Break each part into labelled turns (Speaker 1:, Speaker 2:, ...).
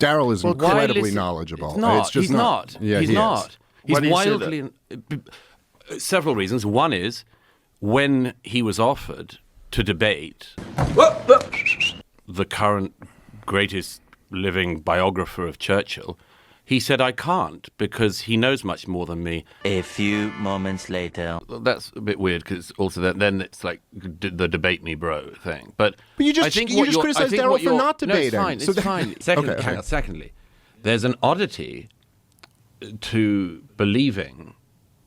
Speaker 1: Daryl is incredibly knowledgeable.
Speaker 2: He's not.
Speaker 1: Yeah,
Speaker 2: he's not. He's
Speaker 3: Why do you say
Speaker 2: wildly. Several reasons. One is when he was offered to debate the current greatest living biographer of Churchill, he said, I can't, because he knows much more than me.
Speaker 4: A few moments later.
Speaker 2: That's a bit weird, because also then it's like the debate me bro thing. But
Speaker 1: you just criticized Daryl for not debating.
Speaker 2: No, it's fine. It's fine. Secondly, there's an oddity to believing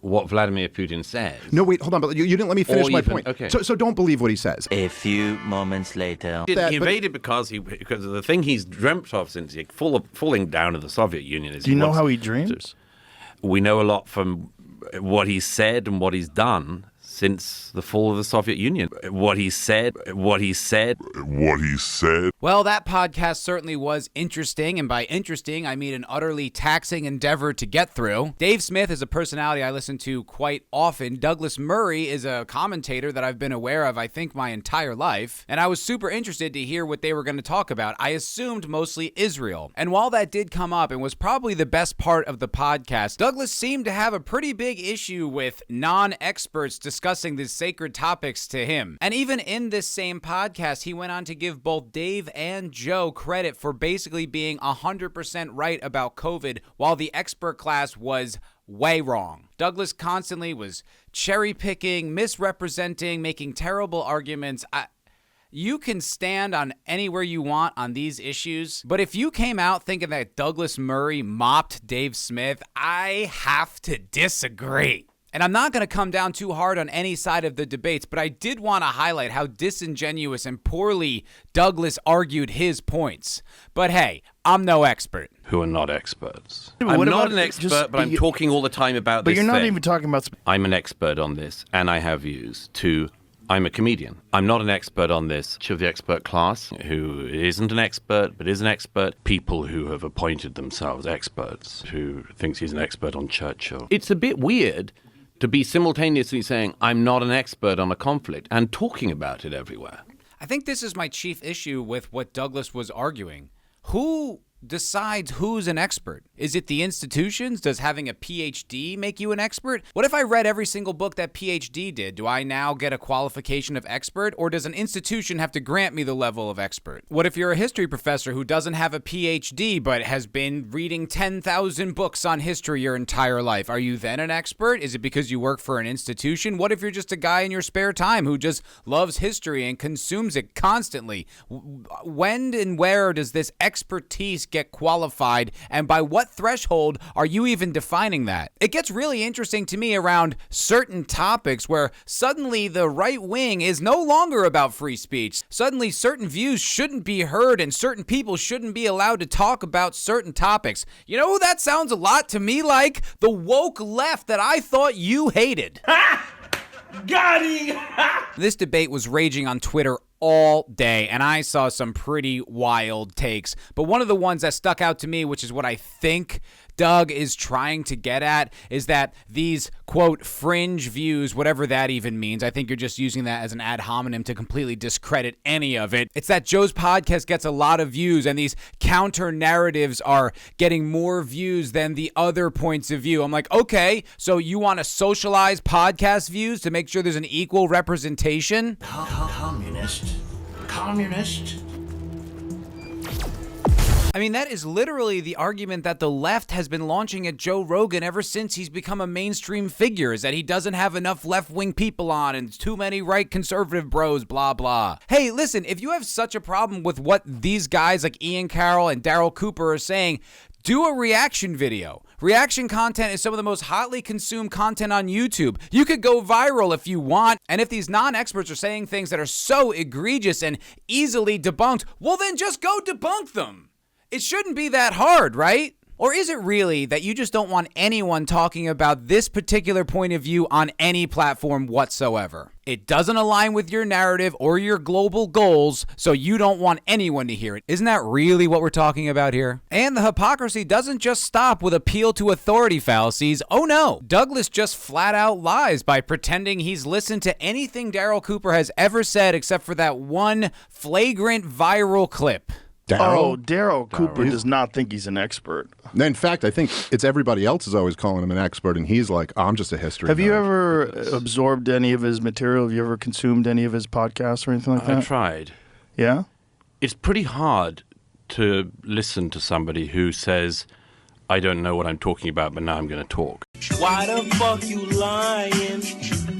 Speaker 2: what Vladimir Putin says.
Speaker 1: No, wait, hold on, but you didn't let me finish my point.
Speaker 2: Okay.
Speaker 1: So don't believe what he says.
Speaker 4: A few moments later.
Speaker 2: He invaded because the thing he's dreamt of since he falling down of the Soviet Union is.
Speaker 3: Do you know how he dreams?
Speaker 2: We know a lot from what he's said and what he's done since the fall of the Soviet Union. What he said.
Speaker 5: Well, that podcast certainly was interesting, and by interesting, I mean an utterly taxing endeavor to get through. Dave Smith is a personality I listen to quite often. Douglas Murray is a commentator that I've been aware of, I think, my entire life, and I was super interested to hear what they were going to talk about. I assumed mostly Israel, and while that did come up and was probably the best part of the podcast, Douglas seemed to have a pretty big issue with non-experts discussing these sacred topics to him. And even in this same podcast, he went on to give both Dave and Joe credit for basically being 100% right about COVID, while the expert class was way wrong. Douglas constantly was cherry-picking, misrepresenting, making terrible arguments. You can stand on anywhere you want on these issues, but if you came out thinking that Douglas Murray mopped Dave Smith, I have to disagree. And I'm not going to come down too hard on any side of the debates, but I did want to highlight how disingenuous and poorly Douglas argued his points. But hey, I'm no expert.
Speaker 2: Who are not experts. I'm not an expert, but I'm talking all the time about this
Speaker 3: But you're not
Speaker 2: thing.
Speaker 3: even talking about...
Speaker 2: I'm an expert on this, and I have views. Two, I'm a comedian. I'm not an expert on this. Of the expert class, who isn't an expert, but is an expert. People who have appointed themselves experts, who thinks he's an expert on Churchill. It's a bit weird to be simultaneously saying, I'm not an expert on a conflict, and talking about it everywhere.
Speaker 5: I think this is my chief issue with what Douglas was arguing. Who decides who's an expert? Is it the institutions? Does having a PhD make you an expert? What if I read every single book that PhD did? Do I now get a qualification of expert, or does an institution have to grant me the level of expert? What if you're a history professor who doesn't have a PhD but has been reading 10,000 books on history your entire life? Are you then an expert? Is it because you work for an institution? What if you're just a guy in your spare time who just loves history and consumes it constantly? When and where does this expertise get qualified, and by what threshold are you even defining that? It gets really interesting to me around certain topics where suddenly the right wing is no longer about free speech. Suddenly certain views shouldn't be heard and certain people shouldn't be allowed to talk about certain topics. You know, that sounds a lot to me like the woke left that I thought you hated.
Speaker 6: Got him!
Speaker 5: This debate was raging on Twitter all day, and I saw some pretty wild takes. But one of the ones that stuck out to me, which is what I think Doug is trying to get at, is that these, quote, fringe views, whatever that even means, I think you're just using that as an ad hominem to completely discredit any of it. It's that Joe's podcast gets a lot of views, and these counter narratives are getting more views than the other points of view. I'm like, okay, so you want to socialize podcast views to make sure there's an equal representation?
Speaker 6: Communist.
Speaker 5: I mean, that is literally the argument that the left has been launching at Joe Rogan ever since he's become a mainstream figure, is that he doesn't have enough left-wing people on and too many right conservative bros, blah, blah. Hey, listen, if you have such a problem with what these guys like Ian Carroll and Daryl Cooper are saying, do a reaction video. Reaction content is some of the most hotly consumed content on YouTube. You could go viral if you want. And if these non-experts are saying things that are so egregious and easily debunked, well, then just go debunk them. It shouldn't be that hard, right? Or is it really that you just don't want anyone talking about this particular point of view on any platform whatsoever? It doesn't align with your narrative or your global goals, so you don't want anyone to hear it. Isn't that really what we're talking about here? And the hypocrisy doesn't just stop with appeal to authority fallacies. Oh no, Douglas just flat out lies by pretending he's listened to anything Daryl Cooper has ever said except for that one flagrant viral clip.
Speaker 3: Daryl Cooper does not think he's an expert.
Speaker 1: In fact, I think it's everybody else is always calling him an expert, and he's like, I'm just a history
Speaker 3: Have
Speaker 1: nerd.
Speaker 3: you ever absorbed any of his material? Have you ever consumed any of his podcasts or anything like that?
Speaker 2: I tried.
Speaker 3: Yeah?
Speaker 2: It's pretty hard to listen to somebody who says, I don't know what I'm talking about, but now I'm going to talk.
Speaker 6: Why the fuck you lying?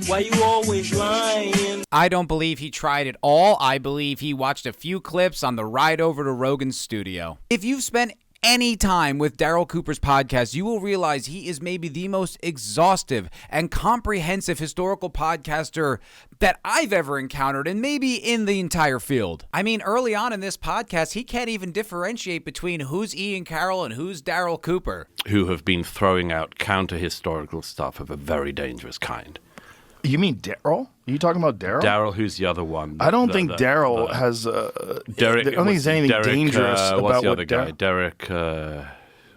Speaker 6: Why you always lying?
Speaker 5: I don't believe he tried it all. I believe he watched a few clips on the ride over to Rogan's studio. If you've spent any time with Daryl Cooper's podcast, you will realize he is maybe the most exhaustive and comprehensive historical podcaster that I've ever encountered, and maybe in the entire field. I mean, early on in this podcast, he can't even differentiate between who's Ian Carroll and who's Daryl Cooper.
Speaker 2: Who have been throwing out counter-historical stuff of a very dangerous kind.
Speaker 3: You mean Daryl? Are you talking about Daryl?
Speaker 2: Daryl, who's the other one?
Speaker 3: I don't think Daryl has...
Speaker 2: Derek,
Speaker 3: I don't think there's anything dangerous about
Speaker 2: what's the
Speaker 3: what
Speaker 2: other guy? Derek,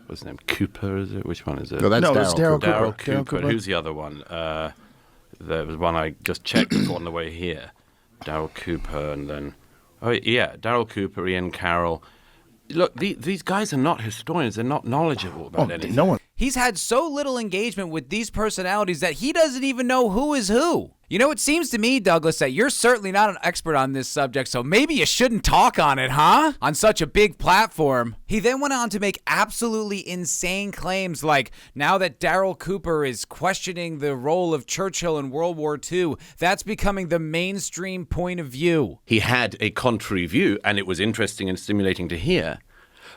Speaker 2: what's his name? Cooper, is it? Which one is it?
Speaker 1: No, that's
Speaker 3: it's Daryl
Speaker 1: Cooper.
Speaker 2: Daryl Cooper. Who's the other one? There was one I just checked on the way here. Daryl Cooper, and then... Oh, yeah, Daryl Cooper, Ian Carroll. Look, these guys are not historians. They're not knowledgeable about anything.
Speaker 3: No one...
Speaker 5: He's had so little engagement with these personalities that he doesn't even know who is who. You know, it seems to me, Douglas, that you're certainly not an expert on this subject, so maybe you shouldn't talk on it, huh? On such a big platform. He then went on to make absolutely insane claims like, now that Daryl Cooper is questioning the role of Churchill in World War II, that's becoming the mainstream point of view.
Speaker 2: He had a contrary view, and it was interesting and stimulating to hear.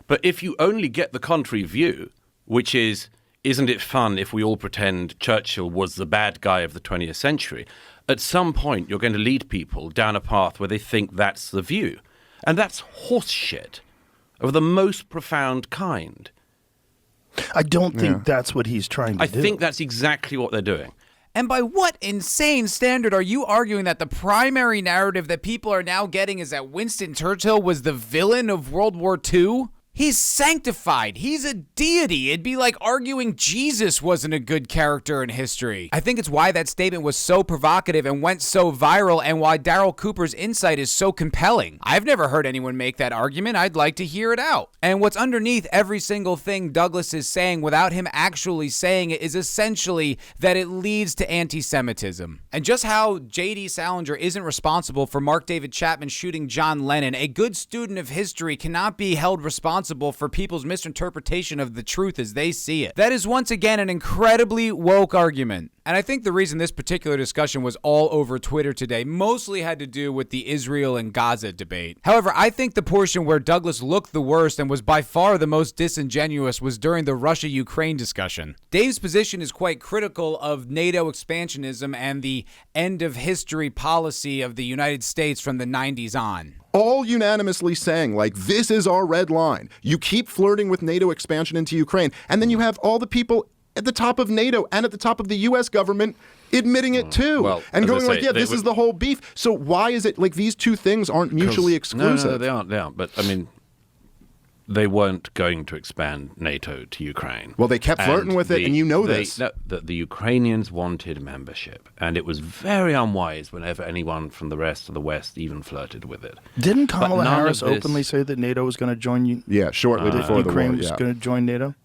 Speaker 2: But if you only get the contrary view, which is, isn't it fun if we all pretend Churchill was the bad guy of the 20th century? At some point, you're going to lead people down a path where they think that's the view. And that's horse shit of the most profound kind.
Speaker 3: I don't think that's what he's trying to do.
Speaker 2: I think that's exactly what they're doing.
Speaker 5: And by what insane standard are you arguing that the primary narrative that people are now getting is that Winston Churchill was the villain of World War II? He's sanctified. He's a deity. It'd be like arguing Jesus wasn't a good character in history. I think it's why that statement was so provocative and went so viral, and why Daryl Cooper's insight is so compelling. I've never heard anyone make that argument. I'd like to hear it out. And what's underneath every single thing Douglas is saying without him actually saying it is essentially that it leads to anti-Semitism. And just how J.D. Salinger isn't responsible for Mark David Chapman shooting John Lennon, a good student of history cannot be held responsible for people's misinterpretation of the truth as they see it. That is once again an incredibly woke argument. And I think the reason this particular discussion was all over Twitter today mostly had to do with the Israel and Gaza debate. However, I think the portion where Douglas looked the worst and was by far the most disingenuous was during the Russia-Ukraine discussion. Dave's position is quite critical of NATO expansionism and the end of history policy of the United States from the 90s on.
Speaker 1: All unanimously saying, like, this is our red line. You keep flirting with NATO expansion into Ukraine, and then you have all the people at the top of NATO and at the top of the U.S. government admitting it too, and going like, yeah, this is the whole beef. So why is it like these two things aren't mutually exclusive?
Speaker 2: No, they aren't. But I mean, they weren't going to expand NATO to Ukraine.
Speaker 1: Well, they kept flirting with it, and you know this.
Speaker 2: No, the Ukrainians wanted membership, and it was very unwise whenever anyone from the rest of the West even flirted with it.
Speaker 3: Didn't Kamala Harris openly say that NATO was going to join you?
Speaker 1: Yeah, shortly before the war.
Speaker 3: Ukraine was going to join NATO?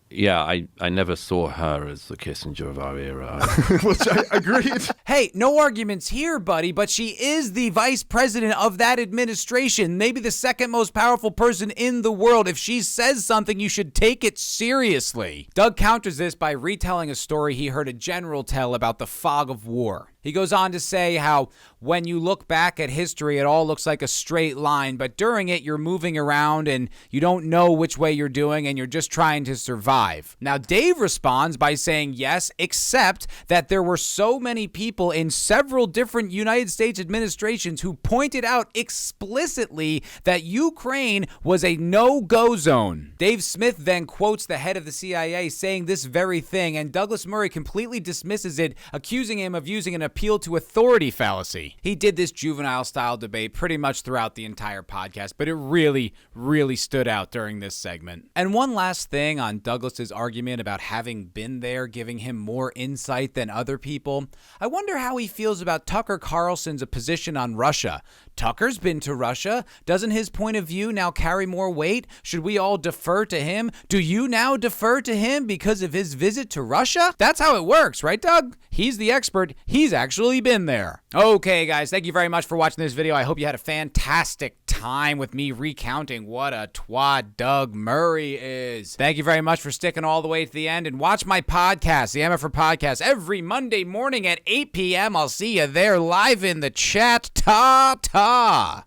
Speaker 2: Yeah, I never saw her as the Kissinger of our era.
Speaker 1: Which I agreed.
Speaker 5: Hey, no arguments here, buddy, but she is the vice president of that administration, maybe the second most powerful person in the world. If she says something, you should take it seriously. Doug counters this by retelling a story he heard a general tell about the fog of war. He goes on to say how when you look back at history, it all looks like a straight line, but during it, you're moving around and you don't know which way you're doing and you're just trying to survive. Now, Dave responds by saying yes, except that there were so many people in several different United States administrations who pointed out explicitly that Ukraine was a no-go zone. Dave Smith then quotes the head of the CIA saying this very thing, and Douglas Murray completely dismisses it, accusing him of using an appeal to authority fallacy. He did this juvenile-style debate pretty much throughout the entire podcast, but it really, really stood out during this segment. And one last thing on Douglas's argument about having been there giving him more insight than other people. I wonder how he feels about Tucker Carlson's position on Russia. Tucker's been to Russia. Doesn't his point of view now carry more weight? Should we all defer to him? Do you now defer to him because of his visit to Russia? That's how it works, right, Doug? He's the expert. He's actually been there. Okay, guys, thank you very much for watching this video. I hope you had a fantastic time with me recounting what a twat Doug Murray is. Thank you very much for sticking all the way to the end, and watch my podcast, the MFer Podcast, every Monday morning at 8 p.m. I'll see you there live in the chat. Ta-ta!